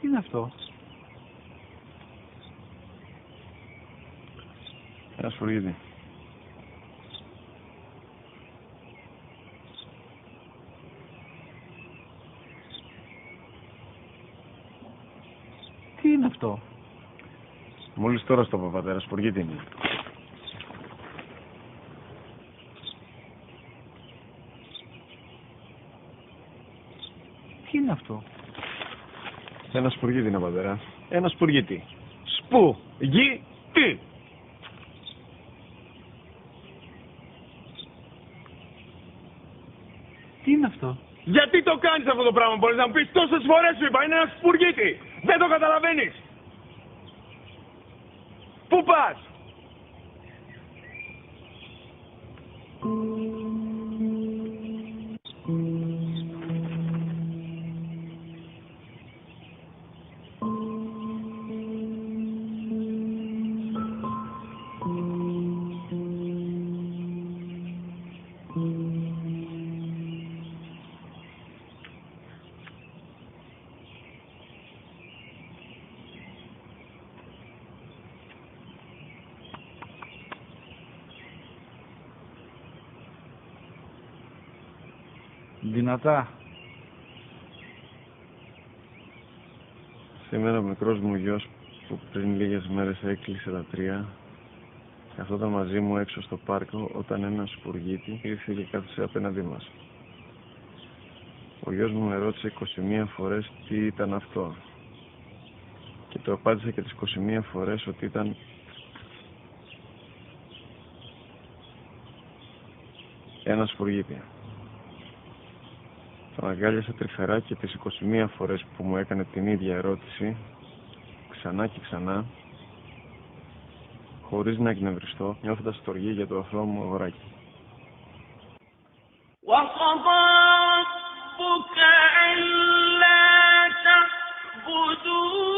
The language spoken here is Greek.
Τι είναι αυτό? Ένα σφουργίτη. Τι είναι αυτό? Μόλις τώρα στο πατέρα, σφουργίτη είναι. Τι είναι αυτό? Ένα σπουργίτη είναι, πατέρα. Ένα σπουργίτη. Σπου-γι-τι. Τι είναι αυτό? Γιατί το κάνεις αυτό το πράγμα, μπορείς να μου πεις? Τόσες φορές σου είπα, είναι ένα σπουργίτη. Δεν το καταλαβαίνεις. Πού πας? Δυνατά. Σήμερα ο μικρός μου γιος που πριν λίγες μέρες έκλεισε τα 3 καθόταν μαζί μου έξω στο πάρκο όταν ένα σπουργίτη ήρθε και κάθισε απέναντί μας. Ο γιος μου με ρώτησε 21 φορές τι ήταν αυτό και το απάντησα και τις 21 φορές ότι ήταν ένα σπουργίτη. Τον αγκάλιασα τρυφερά και τις 21 φορές που μου έκανε την ίδια ερώτηση, ξανά και ξανά, χωρίς να εκνευριστώ, νιώθοντας στοργή για το αθώο μου αγοράκι. وَقَضَى رَبُّكَ أَلَّا تَعْبُدُوا